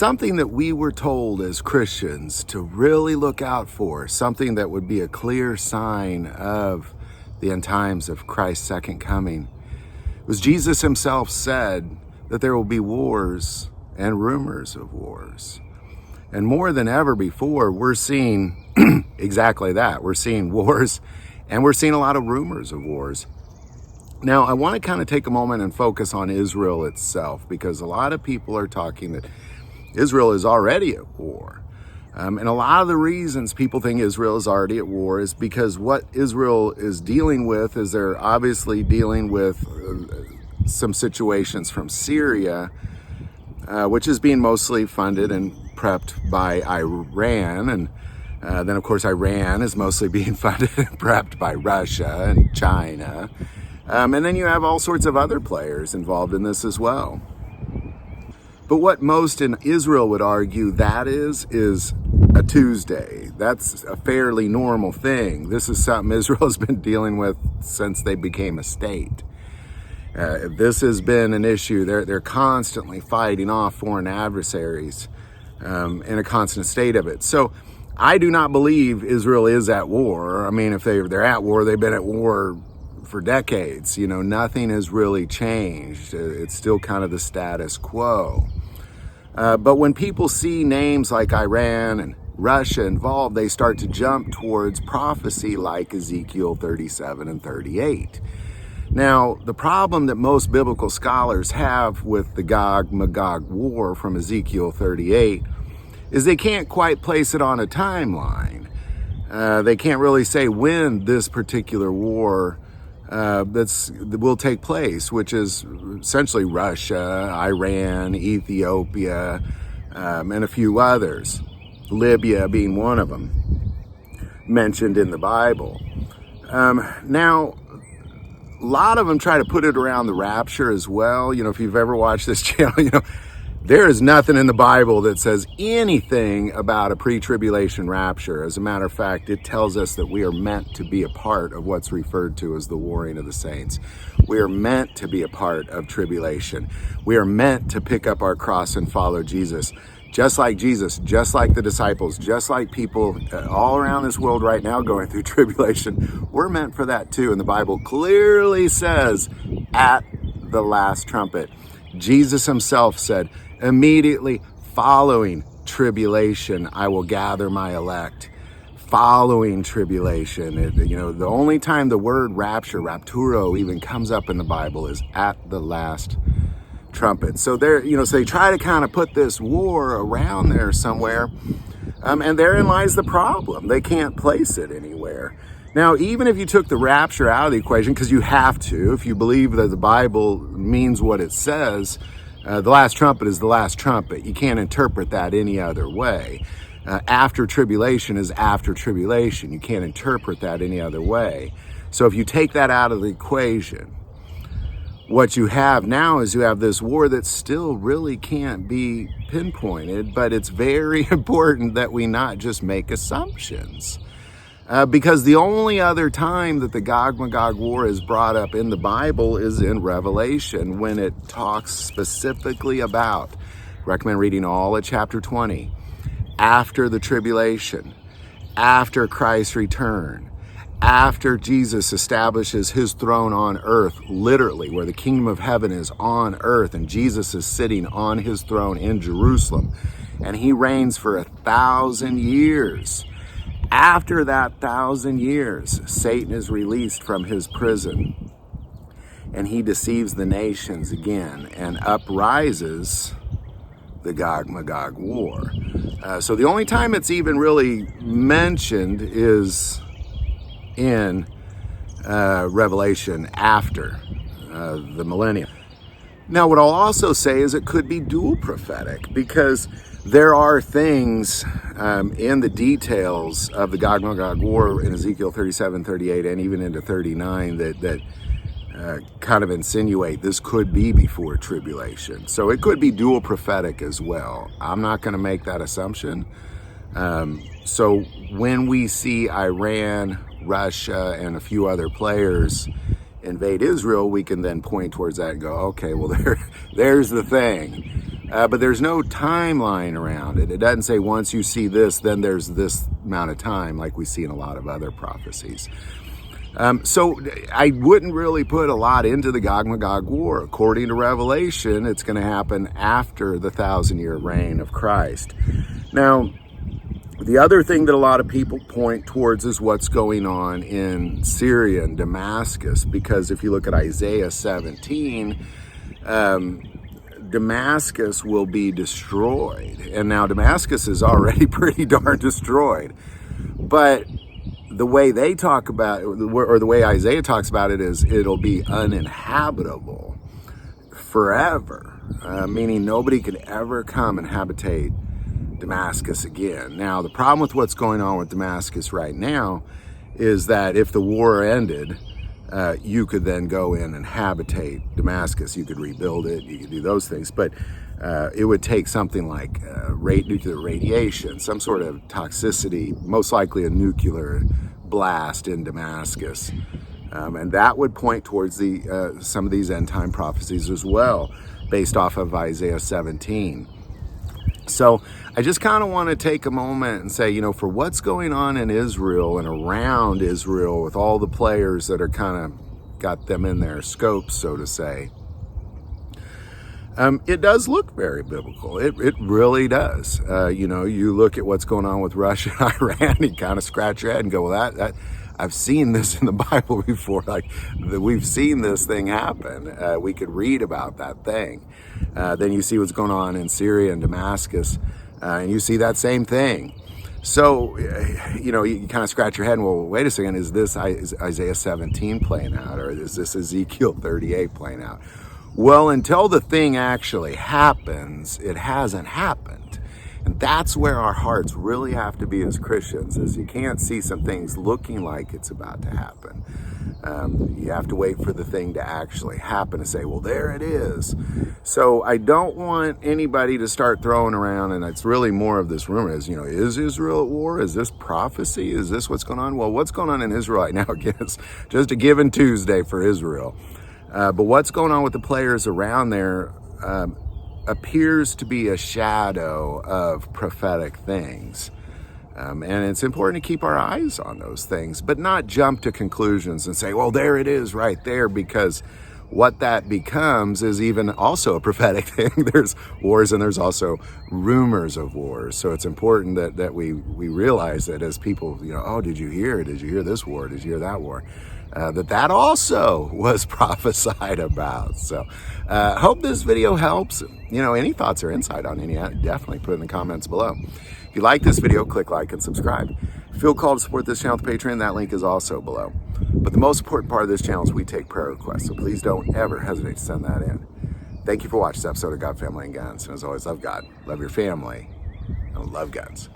something that we were told as Christians to really look out for, something that would be a clear sign of the end times of Christ's second coming, was Jesus himself said that there will be wars and rumors of wars. And more than ever before, we're seeing exactly that. We're seeing wars, and we're seeing a lot of rumors of wars. Now, I want to kind of take a moment and focus on Israel itself, because a lot of people are talking that Israel is already at war. And a lot of the reasons people think Israel is already at war is because what Israel is dealing with is they're obviously dealing with some situations from Syria, which is being mostly funded and prepped by Iran. And then, of course, Iran is mostly being funded and prepped by Russia and China. And then you have all sorts of other players involved in this as well. But what most in Israel would argue that is a Tuesday. That's a fairly normal thing. This is something Israel has been dealing with since they became a state. This has been an issue. They're constantly fighting off foreign adversaries in a constant state of it. So I do not believe Israel is at war. I mean, if they're at war, they've been at war for decades. You know, nothing has really changed. It's still kind of the status quo. But when people see names like Iran and Russia involved, they start to jump towards prophecy like Ezekiel 37 and 38. Now, the problem that most biblical scholars have with the Magog war from Ezekiel 38 is they can't quite place it on a timeline. They can't really say when this particular war will take place, which is essentially Russia, Iran, Ethiopia, and a few others, Libya being one of them, mentioned in the Bible. Now, a lot of them try to put it around the rapture as well. You know, if you've ever watched this channel, you know, there is nothing in the Bible that says anything about a pre-tribulation rapture. As a matter of fact, it tells us that we are meant to be a part of what's referred to as the warring of the saints. We are meant to be a part of tribulation. We are meant to pick up our cross and follow Jesus. Just like Jesus, just like the disciples, just like people all around this world right now going through tribulation, we're meant for that too. And the Bible clearly says, at the last trumpet. Jesus himself said, immediately following tribulation, I will gather my elect. Following tribulation. You know, the only time the word rapture, rapturo, even comes up in the Bible is at the last trumpet. So so they try to kind of put this war around there somewhere. And therein lies the problem. They can't place it anywhere. Now, even if you took the rapture out of the equation, because you have to, if you believe that the Bible means what it says, the last trumpet is the last trumpet. You can't interpret that any other way. After tribulation is after tribulation. You can't interpret that any other way. So if you take that out of the equation, what you have now is you have this war that still really can't be pinpointed, but it's very important that we not just make assumptions. Because the only other time that the Gog-Magog war is brought up in the Bible is in Revelation, when it talks specifically about, recommend reading all of chapter 20, after the tribulation, after Christ's return, after Jesus establishes his throne on earth, literally, where the kingdom of heaven is on earth, and Jesus is sitting on his throne in Jerusalem, and he reigns for 1,000 years. After that 1,000 years, Satan is released from his prison, and he deceives the nations again and uprises the Gog-Magog war. So the only time it's even really mentioned is in Revelation after the millennium. Now, what I'll also say is it could be dual prophetic, because there are things in the details of the Gog-Magog war in Ezekiel 37, 38, and even into 39 that kind of insinuate this could be before tribulation. So it could be dual prophetic as well. I'm not going to make that assumption. So when we see Iran, Russia, and a few other players invade Israel, we can then point towards that and go, okay, well, there's the thing. But there's no timeline around it. It doesn't say once you see this, then there's this amount of time like we see in a lot of other prophecies. So I wouldn't really put a lot into the Gog-Magog war. According to Revelation, it's going to happen after the 1,000-year reign of Christ. Now, the other thing that a lot of people point towards is what's going on in Syria and Damascus, because if you look at Isaiah 17, Damascus will be destroyed. And now Damascus is already pretty darn destroyed. But the way they talk about it, or the way Isaiah talks about it, is it'll be uninhabitable forever, meaning nobody could ever come and habitate Damascus again. Now, the problem with what's going on with Damascus right now is that if the war ended, you could then go in and habitate Damascus. You could rebuild it, you could do those things, but it would take something like nuclear radiation, some sort of toxicity, most likely a nuclear blast in Damascus. And that would point towards some of these end time prophecies as well, based off of Isaiah 17. So I just kind of want to take a moment and say, you know, for what's going on in Israel and around Israel with all the players that are kind of got them in their scopes, so to say, it does look very biblical. It really does. You know, you look at what's going on with Russia and Iran, you kind of scratch your head and go, well, that I've seen this in the Bible before. Like, we've seen this thing happen. We could read about that thing. Then you see what's going on in Syria and Damascus, and you see that same thing. So, you know, you kind of scratch your head and, well, wait a second, is Isaiah 17 playing out, or is this Ezekiel 38 playing out? Well, until the thing actually happens, it hasn't happened. And that's where our hearts really have to be as Christians, is you can't see some things looking like it's about to happen. You have to wait for the thing to actually happen to say, well, there it is. So I don't want anybody to start throwing around, and it's really more of this rumor, is, you know, is Israel at war? Is this prophecy? Is this what's going on? Well, what's going on in Israel right now, again, is just a given Tuesday for Israel. But what's going on with the players around there appears to be a shadow of prophetic things. And it's important to keep our eyes on those things, but not jump to conclusions and say, well, there it is right there, because what that becomes is even also a prophetic thing. There's wars and there's also rumors of wars. So it's important that we realize that as people, you know, oh, did you hear this war? Did you hear that war? That also was prophesied about. So hope this video helps. You know, any thoughts or insight on any, definitely put it in the comments below. If you like this video, click like and subscribe. If you feel called to support this channel with Patreon, that link is also below. But the most important part of this channel is we take prayer requests, so please don't ever hesitate to send that in. Thank you for watching this episode of God, Family, and Guns. And as always, love God, love your family, and love guns.